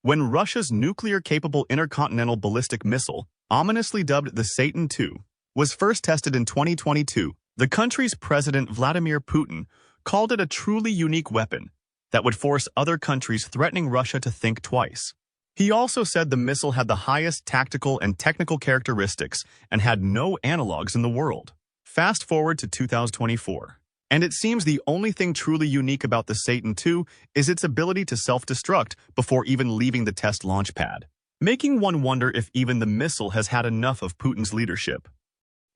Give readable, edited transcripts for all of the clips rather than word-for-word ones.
when Russia's nuclear-capable intercontinental ballistic missile, ominously dubbed the Satan II, was first tested in 2022, the country's president Vladimir Putin called it a truly unique weapon that would force other countries threatening Russia to think twice. He also said the missile had the highest tactical and technical characteristics and had no analogues in the world. Fast forward to 2024, and it seems the only thing truly unique about the Satan II is its ability to self-destruct before even leaving the test launch pad, making one wonder if even the missile has had enough of Putin's leadership.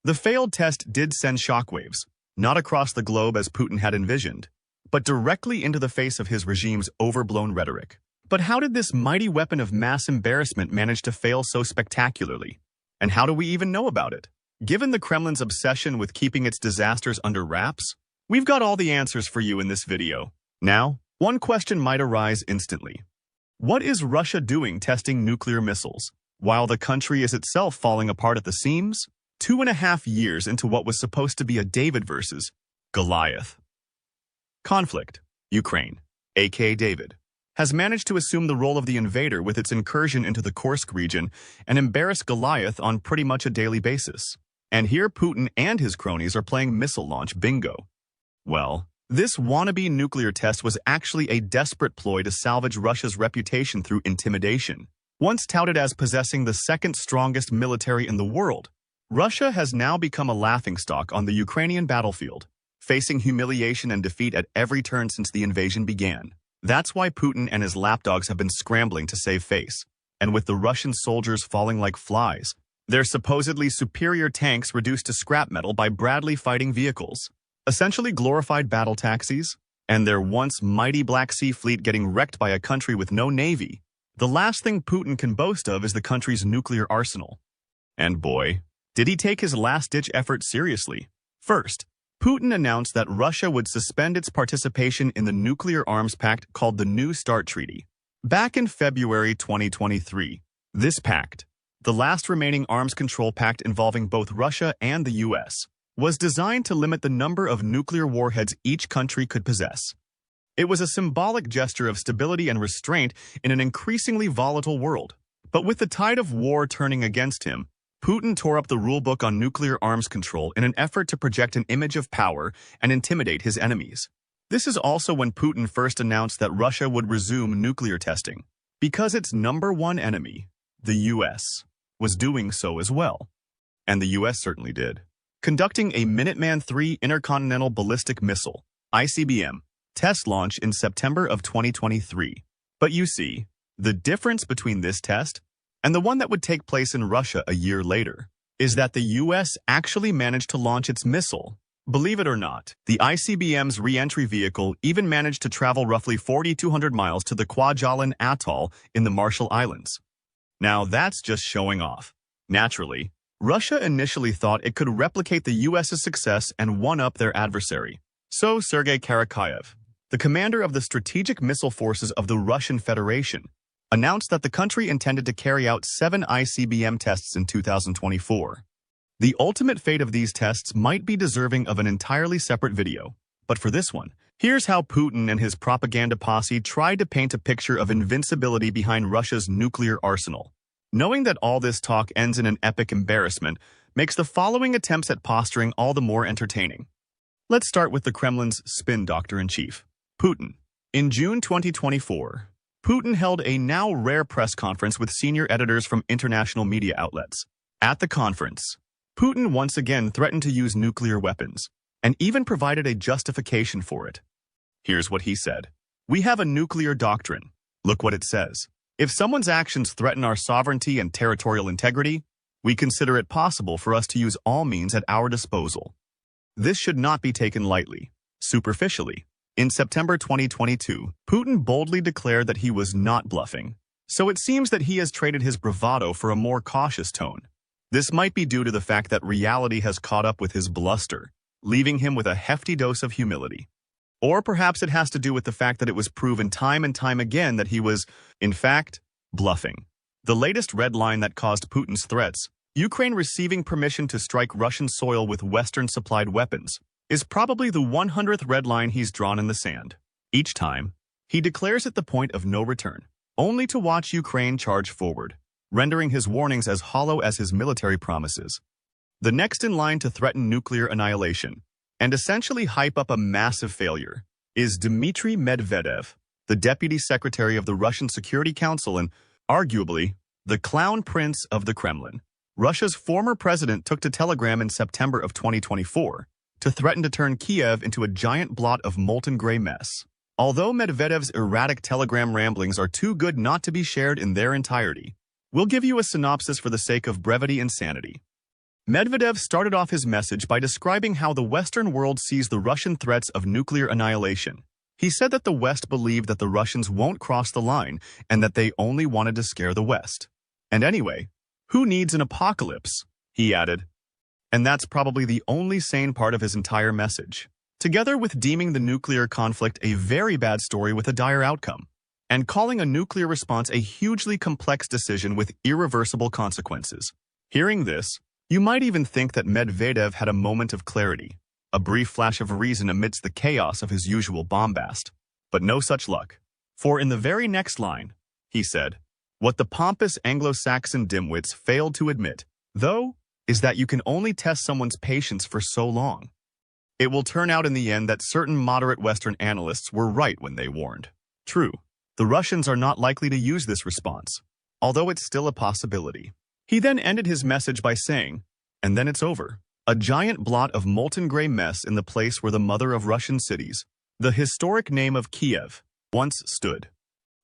The failed test did send shockwaves, not across the globe as Putin had envisioned, but directly into the face of his regime's overblown rhetoric. But how did this mighty weapon of mass embarrassment manage to fail so spectacularly? And how do we even know about it? Given the Kremlin's obsession with keeping its disasters under wraps, we've got all the answers for you in this video. Now, one question might arise instantly. What is Russia doing testing nuclear missiles, while the country is itself falling apart at the seams? 2.5 years into what was supposed to be a David versus Goliath conflict, Ukraine, aka David, has managed to assume the role of the invader with its incursion into the Kursk region and embarrass Goliath on pretty much a daily basis. And here Putin and his cronies are playing missile launch bingo. Well, this wannabe nuclear test was actually a desperate ploy to salvage Russia's reputation through intimidation. Once touted as possessing the second strongest military in the world, Russia has now become a laughingstock on the Ukrainian battlefield, facing humiliation and defeat at every turn since the invasion began. That's why Putin and his lapdogs have been scrambling to save face, and with the Russian soldiers falling like flies, their supposedly superior tanks reduced to scrap metal by Bradley fighting vehicles, essentially glorified battle taxis, and their once mighty Black Sea fleet getting wrecked by a country with no navy, the last thing Putin can boast of is the country's nuclear arsenal. And boy, did he take his last-ditch effort seriously. First, Putin announced that Russia would suspend its participation in the nuclear arms pact called the New START Treaty. Back in February 2023, this pact, the last remaining arms control pact involving both Russia and the US, was designed to limit the number of nuclear warheads each country could possess. It was a symbolic gesture of stability and restraint in an increasingly volatile world. But with the tide of war turning against him, Putin tore up the rulebook on nuclear arms control in an effort to project an image of power and intimidate his enemies. This is also when Putin first announced that Russia would resume nuclear testing, because its number one enemy, the US, was doing so as well. And the US certainly did, conducting a Minuteman III intercontinental ballistic missile, ICBM, test launch in September of 2023. But you see, the difference between this test and the one that would take place in Russia a year later is that the US actually managed to launch its missile. Believe it or not, the ICBM's re-entry vehicle even managed to travel roughly 4,200 miles to the Kwajalein Atoll in the Marshall Islands. Now that's just showing off. Naturally, Russia initially thought it could replicate the US's success and one-up their adversary. So Sergei Karakayev, the commander of the strategic missile forces of the Russian Federation, announced that the country intended to carry out 7 ICBM tests in 2024. The ultimate fate of these tests might be deserving of an entirely separate video, but for this one, here's how Putin and his propaganda posse tried to paint a picture of invincibility behind Russia's nuclear arsenal. Knowing that all this talk ends in an epic embarrassment makes the following attempts at posturing all the more entertaining. Let's start with the Kremlin's spin doctor-in-chief, Putin. In June 2024, Putin held a now rare press conference with senior editors from international media outlets. At the conference, Putin once again threatened to use nuclear weapons, and even provided a justification for it. Here's what he said. "We have a nuclear doctrine. Look what it says. If someone's actions threaten our sovereignty and territorial integrity, we consider it possible for us to use all means at our disposal. This should not be taken lightly, superficially." In September 2022, Putin boldly declared that he was not bluffing. So it seems that he has traded his bravado for a more cautious tone. This might be due to the fact that reality has caught up with his bluster, leaving him with a hefty dose of humility. Or perhaps it has to do with the fact that it was proven time and time again that he was, in fact, bluffing. The latest red line that caused Putin's threats, Ukraine receiving permission to strike Russian soil with Western-supplied weapons, is probably the 100th red line he's drawn in the sand. Each time, he declares it the point of no return. only to watch Ukraine charge forward, rendering his warnings as hollow as his military promises. The next in line to threaten nuclear annihilation, and essentially hype up a massive failure, is Dmitry Medvedev, the Deputy Secretary of the Russian Security Council and, arguably, the Clown Prince of the Kremlin. Russia's former president took to Telegram in September of 2024 to threaten to turn Kiev into a giant blot of molten gray mess. Although Medvedev's erratic Telegram ramblings are too good not to be shared in their entirety, we'll give you a synopsis for the sake of brevity and sanity. Medvedev started off his message by describing how the Western world sees the Russian threats of nuclear annihilation. He said that the West believed that the Russians won't cross the line and that they only wanted to scare the West. And anyway, who needs an apocalypse? He added. And that's probably the only sane part of his entire message. Together with deeming the nuclear conflict a very bad story with a dire outcome, and calling a nuclear response a hugely complex decision with irreversible consequences. Hearing this, you might even think that Medvedev had a moment of clarity, a brief flash of reason amidst the chaos of his usual bombast. But no such luck. For in the very next line, he said, "What the pompous Anglo-Saxon dimwits failed to admit, though, is that you can only test someone's patience for so long." It will turn out in the end that certain moderate Western analysts were right when they warned. True, the Russians are not likely to use this response, although it's still a possibility. He then ended his message by saying, "And then it's over. A giant blot of molten gray mess in the place where the mother of Russian cities, the historic name of Kiev, once stood."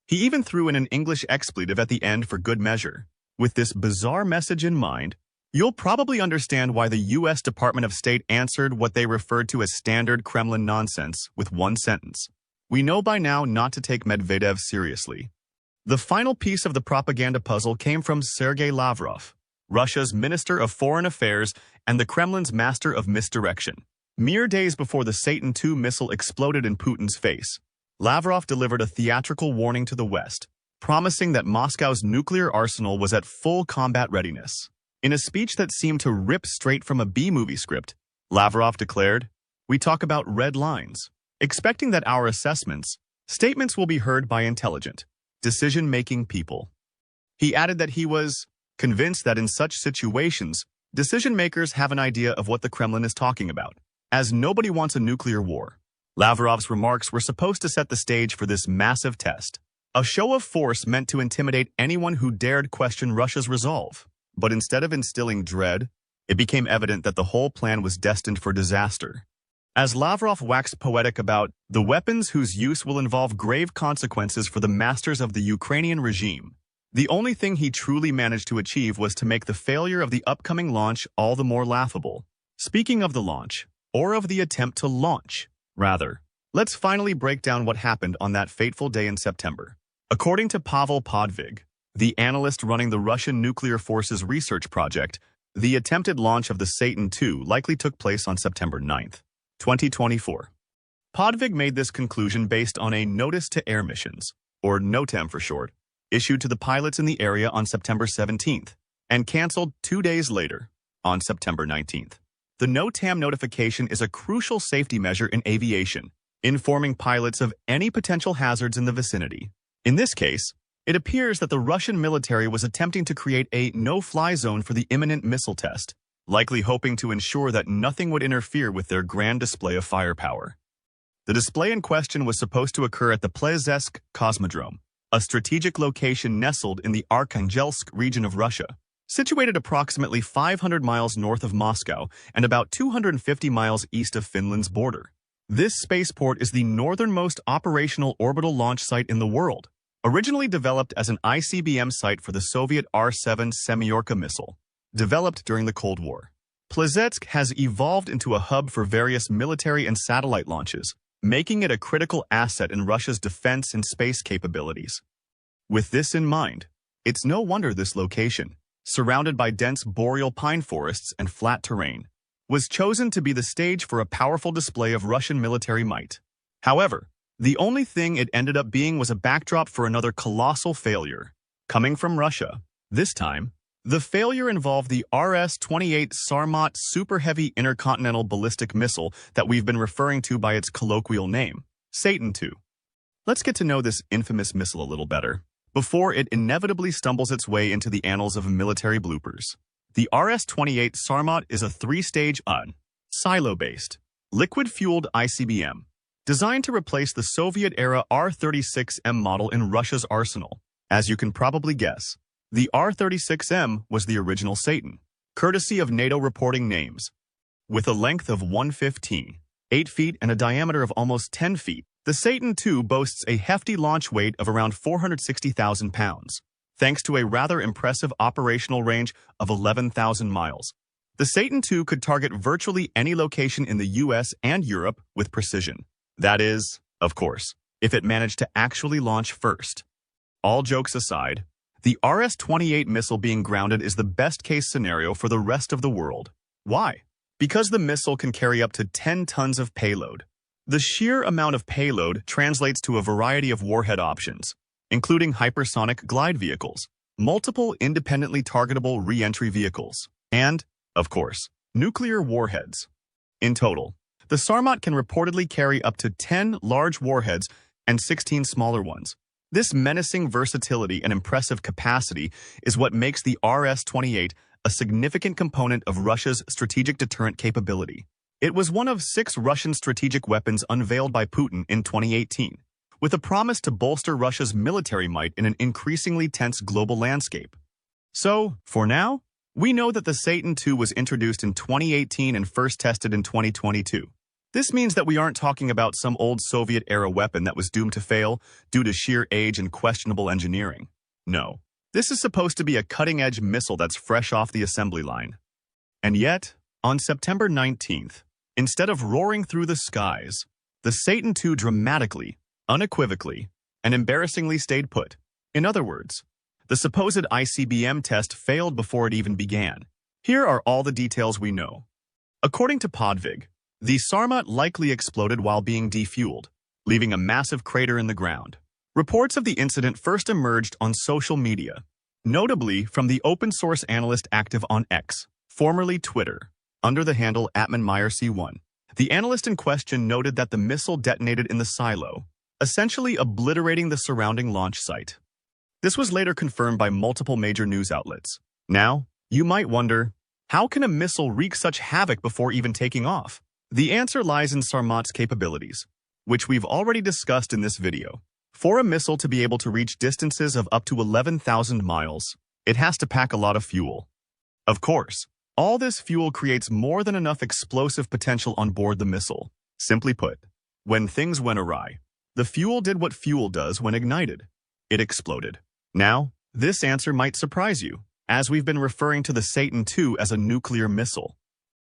He even threw in an English expletive at the end for good measure. With this bizarre message in mind, you'll probably understand why the U.S. Department of State answered what they referred to as standard Kremlin nonsense with one sentence. We know by now not to take Medvedev seriously. The final piece of the propaganda puzzle came from Sergei Lavrov, Russia's Minister of Foreign Affairs and the Kremlin's master of misdirection. Mere days before the Satan II missile exploded in Putin's face, Lavrov delivered a theatrical warning to the West, promising that Moscow's nuclear arsenal was at full combat readiness. In a speech that seemed to rip straight from a B-movie script, Lavrov declared, "We talk about red lines, expecting that our statements will be heard by intelligent, decision-making people." He added that he was convinced that in such situations, decision-makers have an idea of what the Kremlin is talking about, as nobody wants a nuclear war. Lavrov's remarks were supposed to set the stage for this massive test, a show of force meant to intimidate anyone who dared question Russia's resolve. But instead of instilling dread, it became evident that the whole plan was destined for disaster. As Lavrov waxed poetic about the weapons whose use will involve grave consequences for the masters of the Ukrainian regime, the only thing he truly managed to achieve was to make the failure of the upcoming launch all the more laughable. Speaking of the launch, or of the attempt to launch, rather, let's finally break down what happened on that fateful day in September. According to Pavel Podvig, the analyst running the Russian Nuclear Forces Research Project, the attempted launch of the Satan II likely took place on September 9, 2024. Podvig made this conclusion based on a Notice to Air Missions, or NOTAM for short, issued to the pilots in the area on September 17th, and canceled 2 days later, on September 19th. The NOTAM notification is a crucial safety measure in aviation, informing pilots of any potential hazards in the vicinity. In this case, it appears that the Russian military was attempting to create a no-fly zone for the imminent missile test, likely hoping to ensure that nothing would interfere with their grand display of firepower. The display in question was supposed to occur at the Plesetsk Cosmodrome, a strategic location nestled in the Arkhangelsk region of Russia, situated approximately 500 miles north of Moscow and about 250 miles east of Finland's border. This spaceport is the northernmost operational orbital launch site in the world, originally developed as an ICBM site for the Soviet R-7 Semyorka missile, developed during the Cold War. Plesetsk has evolved into a hub for various military and satellite launches, making it a critical asset in Russia's defense and space capabilities. With this in mind, it's no wonder this location, surrounded by dense boreal pine forests and flat terrain, was chosen to be the stage for a powerful display of Russian military might. However, the only thing it ended up being was a backdrop for another colossal failure, coming from Russia. This time, the failure involved the RS-28 Sarmat super heavy intercontinental ballistic missile that we've been referring to by its colloquial name, Satan II. Let's get to know this infamous missile a little better. before it inevitably stumbles its way into the annals of military bloopers. The RS-28 Sarmat is a three-stage, silo-based, liquid-fueled ICBM, designed to replace the Soviet-era R-36M model in Russia's arsenal. As you can probably guess, the R-36M was the original Satan, courtesy of NATO reporting names. With a length of 115, 8 feet, and a diameter of almost 10 feet, the Satan II boasts a hefty launch weight of around 460,000 pounds, thanks to a rather impressive operational range of 11,000 miles. The Satan II could target virtually any location in the US and Europe with precision. That is, of course, if it managed to actually launch first. All jokes aside, the RS-28 missile being grounded is the best-case scenario for the rest of the world. Why? Because the missile can carry up to 10 tons of payload. The sheer amount of payload translates to a variety of warhead options, including hypersonic glide vehicles, multiple independently targetable re-entry vehicles, and, of course, nuclear warheads. In total, the Sarmat can reportedly carry up to 10 large warheads and 16 smaller ones. This menacing versatility and impressive capacity is what makes the RS-28 a significant component of Russia's strategic deterrent capability. It was one of 6 Russian strategic weapons unveiled by Putin in 2018, with a promise to bolster Russia's military might in an increasingly tense global landscape. So, for now, we know that the Satan II was introduced in 2018 and first tested in 2022. This means that we aren't talking about some old Soviet-era weapon that was doomed to fail due to sheer age and questionable engineering. No, this is supposed to be a cutting-edge missile that's fresh off the assembly line. And yet, on September 19th, instead of roaring through the skies, the Satan II dramatically, unequivocally, and embarrassingly stayed put. In other words, the supposed ICBM test failed before it even began. Here are all the details we know. According to Podvig, the Sarmat likely exploded while being defueled, leaving a massive crater in the ground. Reports of the incident first emerged on social media, notably from the open-source analyst active on X, formerly Twitter, under the handle @ManMeyerC1. The analyst in question noted that the missile detonated in the silo, essentially obliterating the surrounding launch site. This was later confirmed by multiple major news outlets. Now, you might wonder, how can a missile wreak such havoc before even taking off? The answer lies in Sarmat's capabilities, which we've already discussed in this video. For a missile to be able to reach distances of up to 11,000 miles, it has to pack a lot of fuel. Of course, all this fuel creates more than enough explosive potential on board the missile. Simply put, when things went awry, the fuel did what fuel does when ignited. It exploded. Now, this answer might surprise you, as we've been referring to the Satan II as a nuclear missile.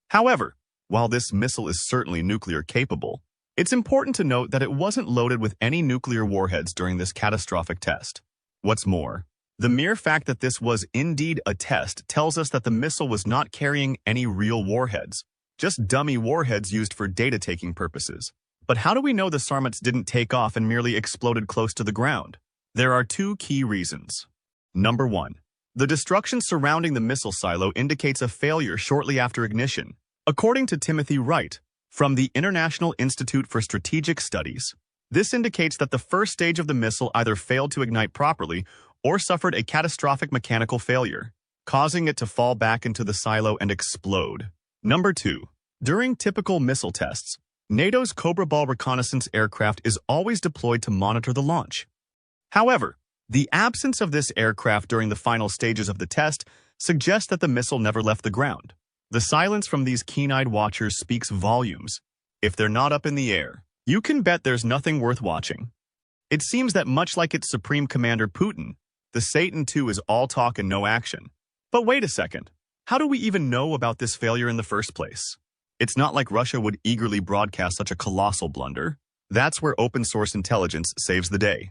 However, while this missile is certainly nuclear capable, it's important to note that it wasn't loaded with any nuclear warheads during this catastrophic test. What's more, the mere fact that this was indeed a test tells us that the missile was not carrying any real warheads, just dummy warheads used for data-taking purposes. But how do we know the Sarmats didn't take off and merely exploded close to the ground? There are 2 key reasons. Number 1. The destruction surrounding the missile silo indicates a failure shortly after ignition. According to Timothy Wright, from the International Institute for Strategic Studies, this indicates that the first stage of the missile either failed to ignite properly or suffered a catastrophic mechanical failure, causing it to fall back into the silo and explode. Number 2. During typical missile tests, NATO's Cobra Ball reconnaissance aircraft is always deployed to monitor the launch. However, the absence of this aircraft during the final stages of the test suggests that the missile never left the ground. The silence from these keen-eyed watchers speaks volumes. If they're not up in the air, you can bet there's nothing worth watching. It seems that much like its Supreme Commander Putin, the Satan II is all talk and no action. But wait a second. How do we even know about this failure in the first place? It's not like Russia would eagerly broadcast such a colossal blunder. That's where open-source intelligence saves the day.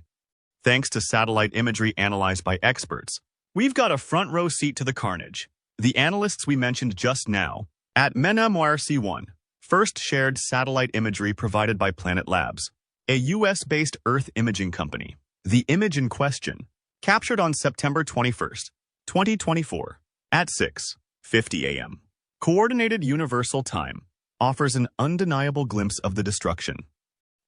Thanks to satellite imagery analyzed by experts, we've got a front-row seat to the carnage. The analysts we mentioned just now, @ManMeyerC1, first shared satellite imagery provided by Planet Labs, a US-based Earth imaging company. The image in question, captured on September 21st, 2024, at 6:50 a.m. Coordinated Universal Time, offers an undeniable glimpse of the destruction.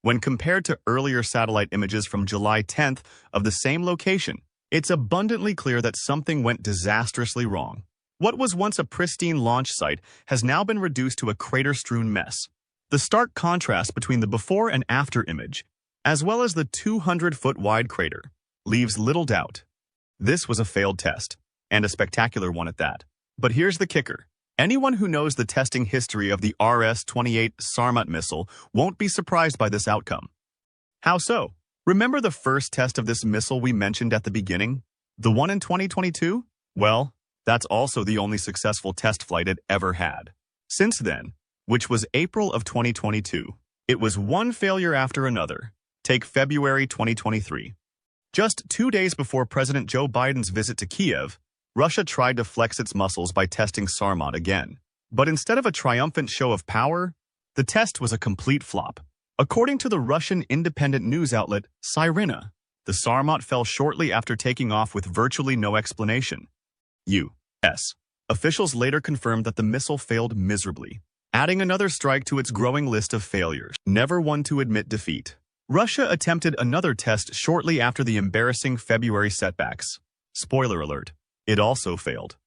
When compared to earlier satellite images from July 10th of the same location, It's abundantly clear that something went disastrously wrong. What was once a pristine launch site has now been reduced to a crater-strewn mess. The stark contrast between the before and after image, as well as the 200-foot-wide crater, leaves little doubt. This was a failed test, and a spectacular one at that. But here's the kicker. Anyone who knows the testing history of the RS-28 Sarmat missile won't be surprised by this outcome. How so? Remember the first test of this missile we mentioned at the beginning? The one in 2022? Well, that's also the only successful test flight it ever had. Since then, which was April of 2022, it was one failure after another. Take February 2023. Just 2 days before President Joe Biden's visit to Kiev, Russia tried to flex its muscles by testing Sarmat again. But instead of a triumphant show of power, the test was a complete flop. According to the Russian independent news outlet Sirena, the Sarmat fell shortly after taking off with virtually no explanation. U.S. officials later confirmed that the missile failed miserably, adding another strike to its growing list of failures. Never one to admit defeat. Russia attempted another test shortly after the embarrassing February setbacks. Spoiler alert. It also failed.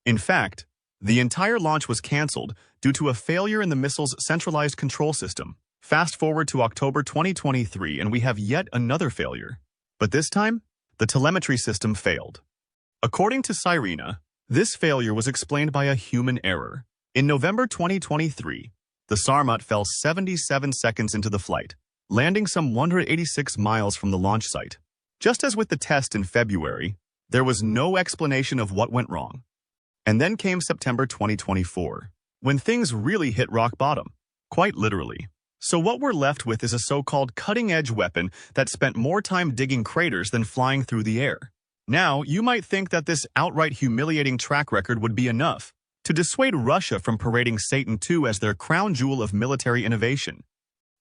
In fact, the entire launch was cancelled due to a failure in the missile's centralized control system. Fast forward to October 2023 and we have yet another failure. But this time, the telemetry system failed. According to Sirena, this failure was explained by a human error. In November 2023, the Sarmat fell 77 seconds into the flight, landing some 186 miles from the launch site. Just as with the test in February, there was no explanation of what went wrong. And then came September 2024, when things really hit rock bottom, quite literally. So what we're left with is a so-called cutting-edge weapon that spent more time digging craters than flying through the air. Now, you might think that this outright humiliating track record would be enough to dissuade Russia from parading Satan II as their crown jewel of military innovation.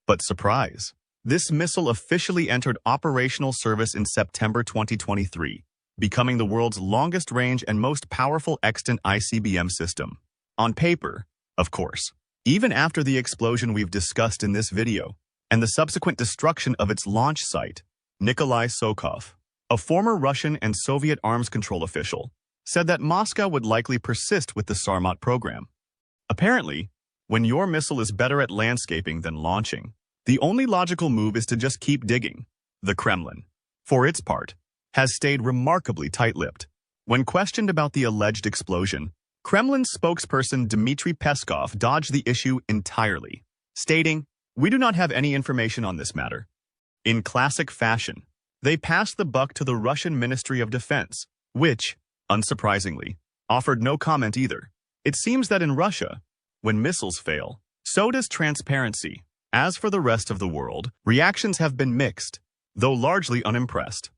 But surprise, this missile officially entered operational service in September 2023. Becoming the world's longest-range and most powerful extant ICBM system. On paper, of course. Even after the explosion we've discussed in this video, and the subsequent destruction of its launch site, Nikolai Sokov, a former Russian and Soviet arms control official, said that Moscow would likely persist with the Sarmat program. Apparently, when your missile is better at landscaping than launching, the only logical move is to just keep digging. The Kremlin, for its part, has stayed remarkably tight-lipped. When questioned about the alleged explosion, Kremlin spokesperson Dmitry Peskov dodged the issue entirely, stating, "We do not have any information on this matter." In classic fashion, they passed the buck to the Russian Ministry of Defense, which, unsurprisingly, offered no comment either. It seems that in Russia, when missiles fail, so does transparency. As for the rest of the world, reactions have been mixed, though largely unimpressed.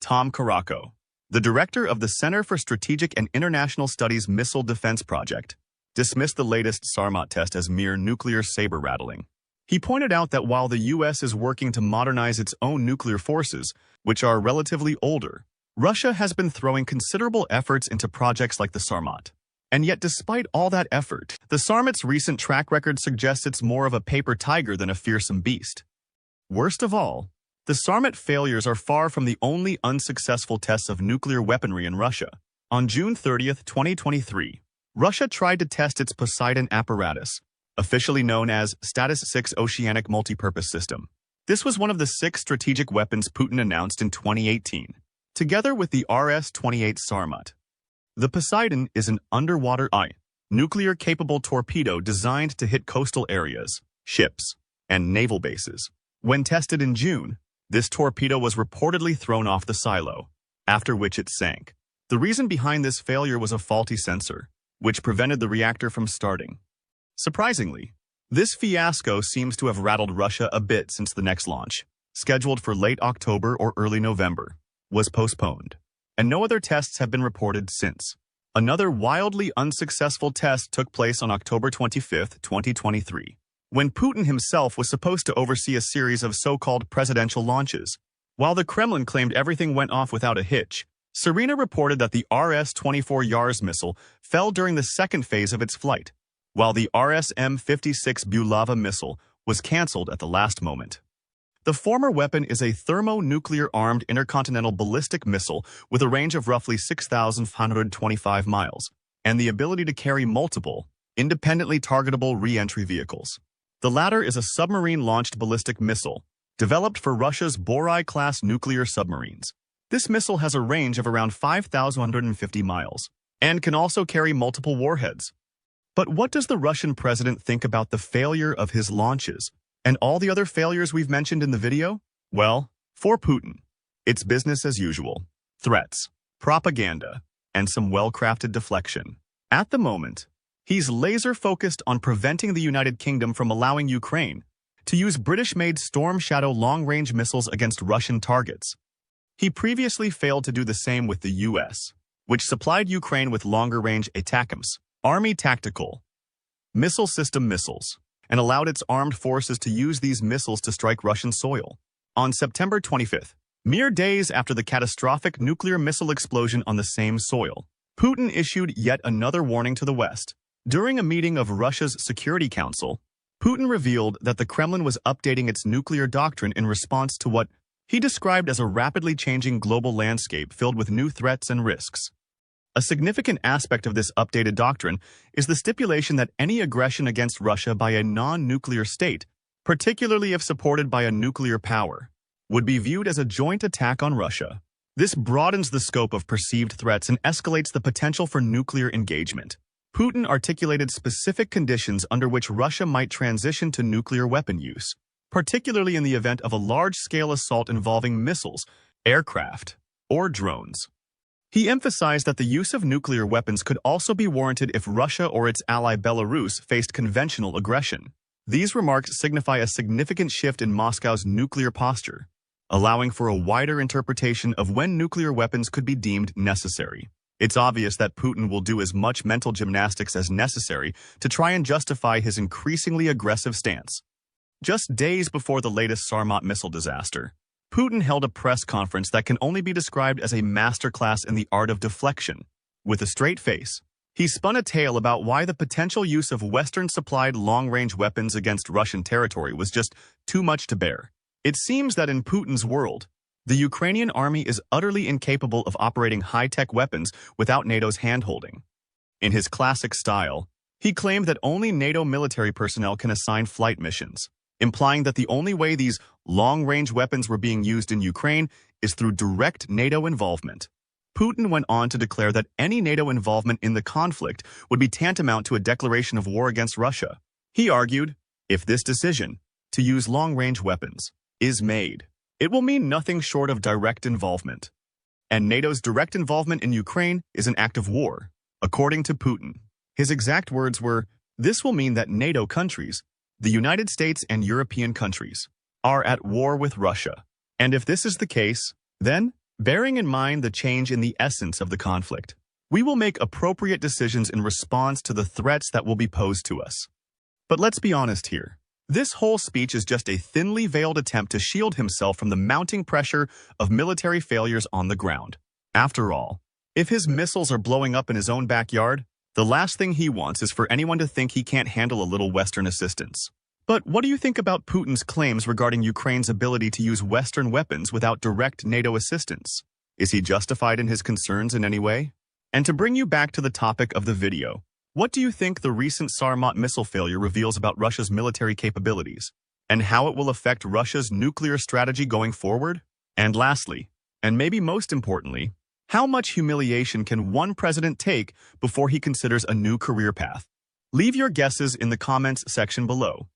Tom Caraco, the director of the Center for Strategic and International Studies Missile Defense Project, dismissed the latest Sarmat test as mere nuclear saber-rattling. He pointed out that while the U.S. is working to modernize its own nuclear forces, which are relatively older, Russia has been throwing considerable efforts into projects like the Sarmat. And yet despite all that effort, the Sarmat's recent track record suggests it's more of a paper tiger than a fearsome beast. Worst of all, the Sarmat failures are far from the only unsuccessful tests of nuclear weaponry in Russia. On June 30, 2023, Russia tried to test its Poseidon apparatus, officially known as Status 6 Oceanic Multipurpose System. This was one of the 6 strategic weapons Putin announced in 2018, together with the RS-28 Sarmat. The Poseidon is an underwater nuclear-capable torpedo designed to hit coastal areas, ships, and naval bases. When tested in June, this torpedo was reportedly thrown off the silo, after which it sank. The reason behind this failure was a faulty sensor, which prevented the reactor from starting. Surprisingly, this fiasco seems to have rattled Russia a bit since the next launch, scheduled for late October or early November, was postponed, and no other tests have been reported since. Another wildly unsuccessful test took place on October 25, 2023. When Putin himself was supposed to oversee a series of so-called presidential launches. While the Kremlin claimed everything went off without a hitch, Sirena reported that the RS-24 Yars missile fell during the second phase of its flight, while the RS-M56 Bulava missile was cancelled at the last moment. The former weapon is a thermonuclear-armed intercontinental ballistic missile with a range of roughly 6,525 miles and the ability to carry multiple, independently targetable re-entry vehicles. The latter is a submarine-launched ballistic missile developed for Russia's Borai-class nuclear submarines. This missile has a range of around 5,150 miles and can also carry multiple warheads. But what does the Russian president think about the failure of his launches and all the other failures we've mentioned in the video? Well, for Putin, it's business as usual. Threats, propaganda, and some well-crafted deflection. At the moment, he's laser-focused on preventing the United Kingdom from allowing Ukraine to use British-made Storm Shadow long-range missiles against Russian targets. He previously failed to do the same with the US, which supplied Ukraine with longer-range ATACMS, Army Tactical Missile System missiles, and allowed its armed forces to use these missiles to strike Russian soil. On September 25th, mere days after the catastrophic nuclear missile explosion on the same soil, Putin issued yet another warning to the West. During a meeting of Russia's Security Council, Putin revealed that the Kremlin was updating its nuclear doctrine in response to what he described as a rapidly changing global landscape filled with new threats and risks. A significant aspect of this updated doctrine is the stipulation that any aggression against Russia by a non-nuclear state, particularly if supported by a nuclear power, would be viewed as a joint attack on Russia. This broadens the scope of perceived threats and escalates the potential for nuclear engagement. Putin articulated specific conditions under which Russia might transition to nuclear weapon use, particularly in the event of a large-scale assault involving missiles, aircraft, or drones. He emphasized that the use of nuclear weapons could also be warranted if Russia or its ally Belarus faced conventional aggression. These remarks signify a significant shift in Moscow's nuclear posture, allowing for a wider interpretation of when nuclear weapons could be deemed necessary. It's obvious that Putin will do as much mental gymnastics as necessary to try and justify his increasingly aggressive stance. Just days before the latest Sarmat missile disaster, Putin held a press conference that can only be described as a masterclass in the art of deflection. With a straight face, he spun a tale about why the potential use of Western-supplied long-range weapons against Russian territory was just too much to bear. It seems that in Putin's world, the Ukrainian army is utterly incapable of operating high-tech weapons without NATO's hand-holding. In his classic style, he claimed that only NATO military personnel can assign flight missions, implying that the only way these long-range weapons were being used in Ukraine is through direct NATO involvement. Putin went on to declare that any NATO involvement in the conflict would be tantamount to a declaration of war against Russia. He argued, if this decision, to use long-range weapons, is made, it will mean nothing short of direct involvement. And NATO's direct involvement in Ukraine is an act of war, according to Putin. His exact words were, "This will mean that NATO countries, the United States and European countries, are at war with Russia. And if this is the case, then, bearing in mind the change in the essence of the conflict, we will make appropriate decisions in response to the threats that will be posed to us." But let's be honest here. This whole speech is just a thinly veiled attempt to shield himself from the mounting pressure of military failures on the ground. After all, if his missiles are blowing up in his own backyard, the last thing he wants is for anyone to think he can't handle a little Western assistance. But what do you think about Putin's claims regarding Ukraine's ability to use Western weapons without direct NATO assistance? Is he justified in his concerns in any way? And to bring you back to the topic of the video, what do you think the recent Sarmat missile failure reveals about Russia's military capabilities, and how it will affect Russia's nuclear strategy going forward? And lastly, and maybe most importantly, how much humiliation can one president take before he considers a new career path? Leave your guesses in the comments section below.